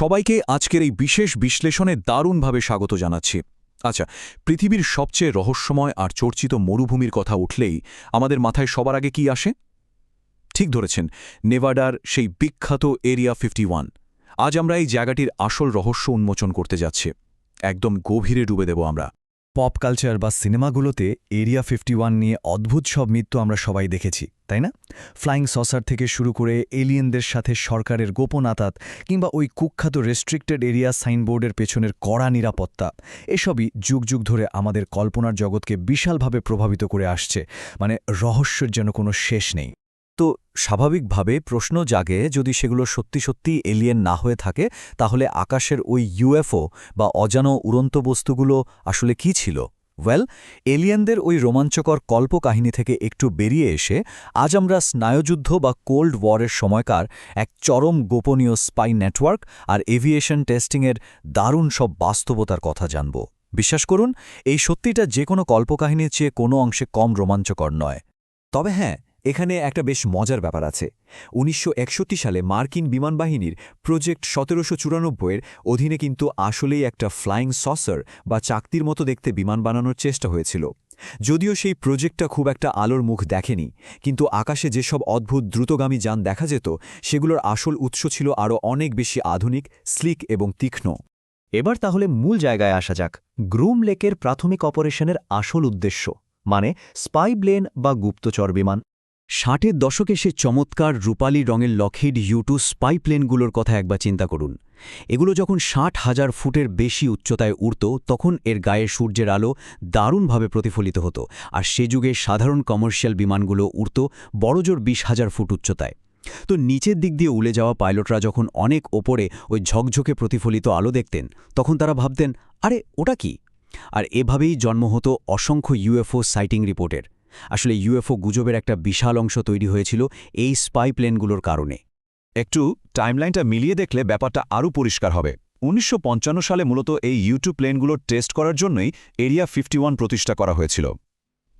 সবাইকে আজকের এই বিশেষ বিশ্লেষণে দারুণভাবে স্বাগত জানাচ্ছি। আচ্ছা, পৃথিবীর সবচেয়ে রহস্যময় আর চর্চিত মরুভূমির কথা উঠলেই আমাদের মাথায় সবার আগে কি আসে? ঠিক ধরেছেন, নেভাডার সেই বিখ্যাত এরিয়া 51। আজ আমরা এই জায়গাটির আসল রহস্য উন্মোচন করতে যাচ্ছি। একদম গভীরে ডুবে দেব আমরা। পপ কালচার বা সিনেমাগুলোতে এরিয়া 51 নিয়ে অদ্ভুত সব মিথ্য আমরা সবাই দেখেছি, তাই না? ফ্লাইং সসার থেকে শুরু করে এলিয়েনদের সাথে সরকারের গোপন আতাত কিংবা ওই কুখ্যাত রেস্ট্রিক্টেড এরিয়া সাইনবোর্ডের পেছনের কড়া নিরাপত্তা, এসবই যুগ যুগ ধরে আমাদের কল্পনার জগৎকে বিশালভাবে প্রভাবিত করে আসছে। মানে রহস্যের যেন কোনো শেষ নেই। তো স্বাভাবিকভাবে প্রশ্ন জাগে, যদি সেগুলো সত্যি সত্যি এলিয়েন না হয়ে থাকে, তাহলে আকাশের ওই ইউএফও বা অজানো উড়ন্ত বস্তুগুলো আসলে কি ছিল? ওয়েল, এলিয়েনদের ওই রোমাঞ্চকর কল্পকাহিনী থেকে একটু বেরিয়ে এসে আজ আমরা স্নায়ুযুদ্ধ বা কোল্ড ওয়ারের সময়কার এক চরম গোপনীয় স্পাই নেটওয়ার্ক আর এভিয়েশন টেস্টিংয়ের দারুণ সব বাস্তবতার কথা জানব। বিশ্বাস করুন, এই সত্যিটা যে কোনো কল্পকাহিনীর চেয়ে কোনো অংশে কম রোমাঞ্চকর নয়। তবে হ্যাঁ, এখানে একটা বেশ মজার ব্যাপার আছে। ১৯৬১ সালে মার্কিন বিমানবাহিনীর প্রজেক্ট ১৭৯৪-এর অধীনে কিন্তু আসলেই একটা ফ্লাইং সসার বা চাকতির মতো দেখতে বিমান বানানোর চেষ্টা হয়েছিল। যদিও সেই প্রজেক্টটা খুব একটা আলোর মুখ দেখেনি, কিন্তু আকাশে যেসব অদ্ভুত দ্রুতগামী যান দেখা যেত, সেগুলোর আসল উৎস ছিল আরও অনেক বেশি আধুনিক, স্লিক এবং তীক্ষ্ণ। এবার তাহলে মূল জায়গায় আসা যাক। গ্রুম লেকের প্রাথমিক অপারেশনের আসল উদ্দেশ্য, মানে স্পাই প্লেন বা গুপ্তচর বিমান। ৬০-এর দশকে সে চমৎকার রূপালী রঙের লকহিড ইউ-2 স্পাই প্লেনগুলোর কথা একবার চিন্তা করুন। এগুলো যখন ৬০,০০০ ফুটের বেশি উচ্চতায় উড়ত, তখন এর গায়ে সূর্যের আলো দারুণভাবে প্রতিফলিত হতো, আর সে যুগে সাধারণ কমার্শিয়াল বিমানগুলো উড়ত বড়জোর ২০,০০০ ফুট উচ্চতায়। তো নিচের দিক দিয়ে উড়ে যাওয়া পাইলটরা যখন অনেক ওপরে ওই ঝকঝকে প্রতিফলিত আলো দেখতেন, তখন তারা ভাবতেন, আরে ওটা কি? আর এভাবেই জন্ম হতো অসংখ্য ইউএফও সাইটিং রিপোর্টের। আসলে ইউএফও গুজবের একটা বিশাল অংশ তৈরি হয়েছিল এই স্পাই প্লেনগুলোর কারণে। একটু টাইমলাইনটা মিলিয়ে দেখলে ব্যাপারটা আরও পরিষ্কার হবে। ১৯৫৫ সালে মূলত এই ইউ-2 প্লেনগুলোর টেস্ট করার জন্যই এরিয়া 51 প্রতিষ্ঠা করা হয়েছিল।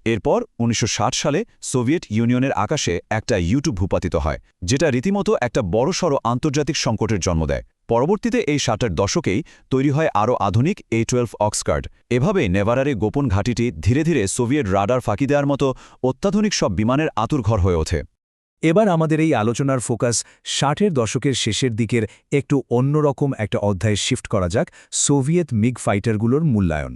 এরপর ১৯৬০ সালে সোভিয়েত ইউনিয়নের আকাশে একটা ইউ-2 ভূপাতিত হয়, যেটা রীতিমতো একটা বড়সড় আন্তর্জাতিক সংকটের জন্ম দেয়। পরবর্তীতে এই ৬০-এর দশকেই তৈরি হয় আরও আধুনিক A-12 অক্সকার্ড। এভাবেই নেভাডারে গোপন ঘাঁটিটি ধীরে ধীরে সোভিয়েত রাডার ফাঁকি দেওয়ার মতো অত্যাধুনিক সব বিমানের আঁতুড়ঘর হয়ে ওঠে। এবার আমাদের এই আলোচনার ফোকাস ৬০-এর দশকের শেষের দিকের একটু অন্যরকম একটা অধ্যায়ে শিফট করা যাক, সোভিয়েত মিগ ফাইটারগুলোর মূল্যায়ন।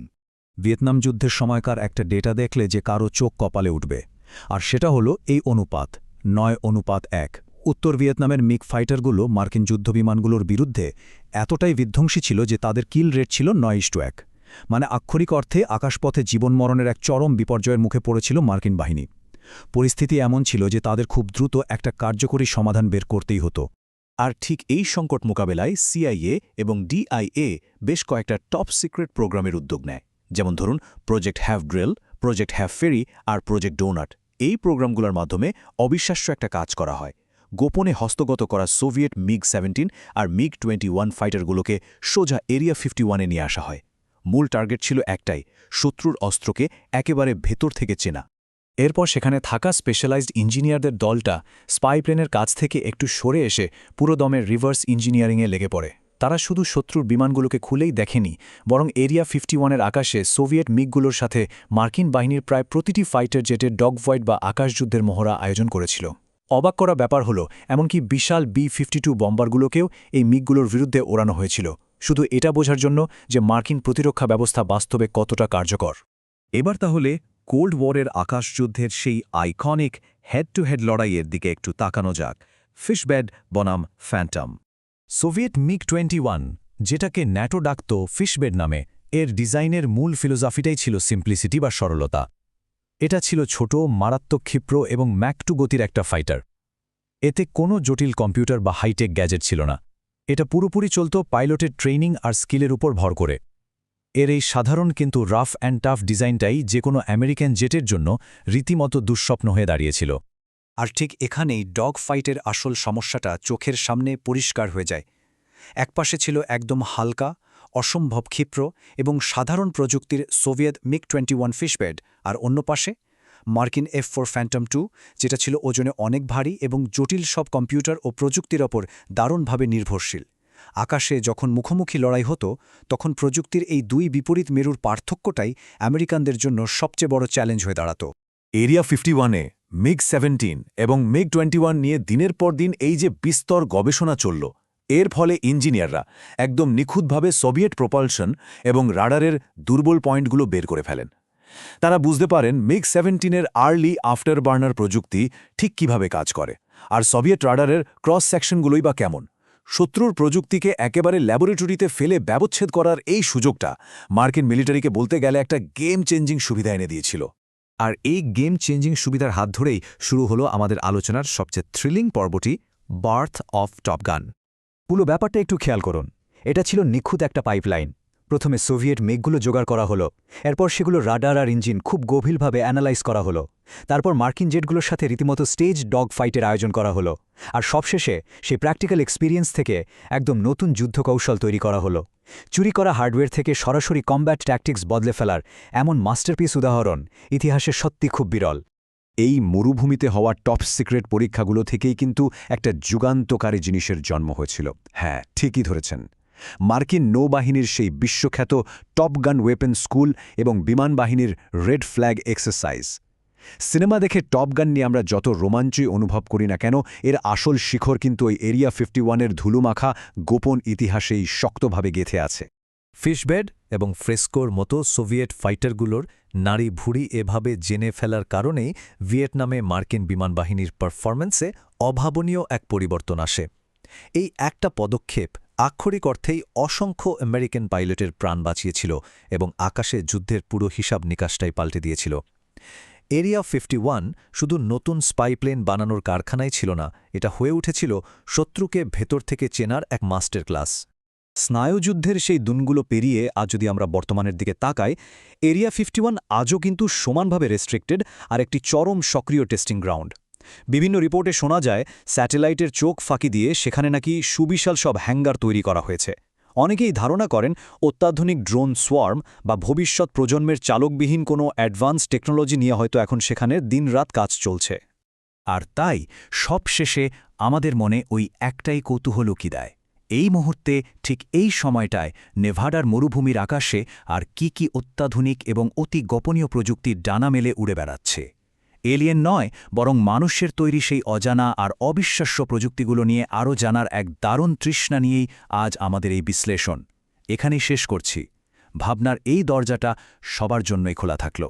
ভিয়েতনাম যুদ্ধের সময়কার একটা ডেটা দেখলে যে কারো চোখ কপালে উঠবে, আর সেটা হলো এই অনুপাত ৯:১। উত্তর ভিয়েতনামের মিগ ফাইটারগুলো মার্কিন যুদ্ধবিমানগুলোর বিরুদ্ধে এতটাই বিধ্বংসী ছিল যে তাদের কিল রেট ছিল ৯:১। মানে আক্ষরিক অর্থে আকাশপথে জীবনমরণের এক চরম বিপর্যয়ের মুখে পড়েছিল মার্কিন বাহিনী। পরিস্থিতি এমন ছিল যে তাদের খুব দ্রুত একটা কার্যকরী সমাধান বের করতেই হতো। আর ঠিক এই সংকট মোকাবেলায় সিআইএ এবং ডিআইএ বেশ কয়েকটা টপ সিক্রেট প্রোগ্রামের উদ্যোগ নেয়। যেমন ধরুন project have drill, project have ferry আর প্রজেক্ট ডোনাট। এই প্রোগ্রামগুলোর মাধ্যমে অবিশ্বাস্য একটা কাজ করা হয়। গোপনে হস্তগত করা সোভিয়েত মিগ-17 আর মিগ-21 ফাইটারগুলোকে সোজা এরিয়া 51-এ নিয়ে আসা হয়। মূল টার্গেট ছিল একটাই, শত্রুর অস্ত্রকে একেবারে ভেতর থেকে চেনা। এরপর সেখানে থাকা স্পেশালাইজড ইঞ্জিনিয়ারদের দলটা স্পাই প্লেনের কাছ থেকে একটু সরে এসে পুরো দমের রিভার্স ইঞ্জিনিয়ারিংয়ে লেগে পড়ে। তারা শুধু শত্রুর বিমানগুলোকে খুলেই দেখেনি, বরং এরিয়া 51-এর আকাশে সোভিয়েত মিগগুলোর সাথে মার্কিন বাহিনীর প্রায় প্রতিটি ফাইটার জেটের ডগ ভয়েড বা আকাশযুদ্ধের মহড়া আয়োজন করেছিল। অবাক করা ব্যাপার হলো, এমনকি বিশাল বি-52 বম্বারগুলোকেও এই মিগগুলোর বিরুদ্ধে ওড়ানো হয়েছিল, শুধু এটা বোঝার জন্য যে মার্কিন প্রতিরক্ষা ব্যবস্থা বাস্তবে কতটা কার্যকর। এবার তাহলে কোল্ড ওয়ারের আকাশযুদ্ধের সেই আইকনিক হেড টু হেড লড়াইয়ের দিকে একটু তাকানো যাক, ফিশবেড বনাম ফ্যান্টম। সোভিয়েত মিগ-21, যেটাকে ন্যাটো ডাকত ফিশবেড নামে, এর ডিজাইনের মূল ফিলোসফিটাই ছিল সিম্পলিসিটি বা সরলতা। এটা ছিল ছোট, মারাত্মক ক্ষিপ্র এবং ম্যাক-2 গতির একটা ফাইটার। এতে কোনো জটিল কম্পিউটার বা হাইটেক গ্যাজেট ছিল না। এটা পুরোপুরি চলত পাইলটের ট্রেনিং আর স্কিলের উপর ভর করে। এর এই সাধারণ কিন্তু রাফ অ্যান্ড টাফ ডিজাইনটাই যে কোনো আমেরিকান জেটের জন্য রীতিমতো দুঃস্বপ্ন হয়ে দাঁড়িয়েছিল। আর ঠিক এখানেই ডগ ফাইটের আসল সমস্যাটা চোখের সামনে পরিষ্কার হয়ে যায়। একপাশে ছিল একদম হালকা, অসম্ভব ক্ষিপ্র এবং সাধারণ প্রযুক্তির সোভিয়েত মিগ-21 ফিশবেড, আর অন্য পাশে মার্কিন F-4 ফ্যান্টম 2, যেটা ছিল ওজনে অনেক ভারী এবং জটিল সব কম্পিউটার ও প্রযুক্তির ওপর দারুণভাবে নির্ভরশীল। আকাশে যখন মুখোমুখি লড়াই হতো তখন প্রযুক্তির এই দুই বিপরীত মেরুর পার্থক্যটাই আমেরিকানদের জন্য সবচেয়ে বড় চ্যালেঞ্জ হয়ে দাঁড়াত। এরিয়া 51-এ MiG-17 এবং MiG-21 নিয়ে দিনের পর দিন এই যে বিস্তর গবেষণা চলল, এর ফলে ইঞ্জিনিয়াররা একদম নিখুঁতভাবে সোভিয়েট প্রপালশন এবং রাডারের দুর্বল পয়েন্টগুলো বের করে ফেলেন। তারা বুঝতে পারেন MiG-17-এর আর্লি আফটার বার্নার প্রযুক্তি ঠিক কিভাবে কাজ করে, আর সোভিয়েট রাডারের ক্রস সেকশনগুলোই বা কেমন। শত্রুর প্রযুক্তিকে একেবারে ল্যাবরেটরিতে ফেলে ব্যবচ্ছেদ করার এই সুযোগটা মার্কিন মিলিটারিকে বলতে গেলে একটা গেম চেঞ্জিং সুবিধা এনে দিয়েছিল। আর এই গেম চেঞ্জিং সুবিধার হাত ধরেই শুরু হলো আমাদের আলোচনার সবচেয়ে থ্রিলিং পর্বটি, বার্থ অফ টপ গান। পুরো ব্যাপারটা একটু খেয়াল করুন। এটা ছিল নিখুঁত একটা পাইপলাইন। প্রথমে সোভিয়েট মেঘগুলো জোগাড় করা হলো, এরপর সেগুলো রাডার আর ইঞ্জিন খুব গভীরভাবে অ্যানালাইজ করা হলো, তারপর মার্কিন জেটগুলোর সাথে রীতিমতো স্টেজ ডগ ফাইটের আয়োজন করা হলো, আর সবশেষে সেই প্র্যাকটিক্যাল এক্সপিরিয়েন্স থেকে একদম নতুন যুদ্ধকৌশল তৈরি করা হলো। চুরি করা হার্ডওয়্যার থেকে সরাসরি কমব্যাট ট্যাকটিক্স বদলে ফেলার এমন মাস্টারপিস উদাহরণ ইতিহাসে সত্যি খুব বিরল। এই মরুভূমিতে হওয়া টপ সিক্রেট পরীক্ষাগুলো থেকেই কিন্তু একটা যুগান্তকারী জিনিসের জন্ম হয়েছিল। হ্যাঁ, ঠিকই ধরেছেন। মার্কিন নৌবাহিনীর সেই বিশ্বখ্যাত টপ গান ওয়েপন স্কুল এবং বিমান বাহিনীর রেড ফ্ল্যাগ এক্সারসাইজ। সিনেমা দেখে টপ গান নিয়ে আমরা যত রোমাঞ্চই অনুভব করি না কেন, এর আসল শিখর কিন্তু ওই এরিয়া 51-এর ধুলোমাখা গোপন ইতিহাসেই শক্তভাবে গেঁথে আছে। ফিশবেড এবং ফ্রেস্কোর মতো সোভিয়েট ফাইটারগুলোর নারী ভুঁড়ি এভাবে জেনে ফেলার কারণেই ভিয়েতনামে মার্কিন বিমানবাহিনীর পারফরম্যান্সে অভাবনীয় এক পরিবর্তন আসে। এই একটা পদক্ষেপ আক্ষরিক অর্থেই অসংখ্য আমেরিকান পাইলটের প্রাণ বাঁচিয়েছিল এবং আকাশে যুদ্ধের পুরো হিসাব নিকাশটাই পাল্টে দিয়েছিল। এরিয়া 51 শুধু নতুন স্পাইপ্লেন বানানোর কারখানাই ছিল না, এটা হয়ে উঠেছিল শত্রুকে ভেতর থেকে চেনার এক মাস্টার ক্লাস। স্নায়ুযুদ্ধের সেই দিনগুলো পেরিয়ে আজ যদি আমরা বর্তমানের দিকে তাকাই, এরিয়া 51 আজও কিন্তু সমানভাবে রেস্ট্রিক্টেড আর একটি চরম সক্রিয় টেস্টিং গ্রাউন্ড। বিভিন্ন রিপোর্টে শোনা যায় স্যাটেলাইটের চোখ ফাঁকি দিয়ে সেখানে নাকি সুবিশাল সব হ্যাঙ্গার তৈরি করা হয়েছে। অনেকেই ধারণা করেন অত্যাধুনিক ড্রোন সোয়ার্ম বা ভবিষ্যৎ প্রজন্মের চালকবিহীন কোনো অ্যাডভান্স টেকনোলজি নিয়ে হয়তো এখন সেখানে দিনরাত কাজ চলছে। আর তাই সবশেষে আমাদের মনে ওই একটাই কৌতূহল কি দেয়, এই মুহূর্তে ঠিক এই সময়টায় নেভাডার মরুভূমির আকাশে আর কি অত্যাধুনিক এবং অতি গোপনীয় প্রযুক্তির ডানা মেলে উড়ে বেড়াচ্ছে। এলিয়েন নয়, বরং মানুষের তৈরি সেই অজানা আর অবিশ্বাস্য প্রযুক্তিগুলো নিয়ে আরও জানার এক দারুণ তৃষ্ণা নিয়েই আজ আমাদের এই বিশ্লেষণ। এখানেই শেষ করছি। ভাবনার এই দরজাটা সবার জন্যই খোলা থাকল।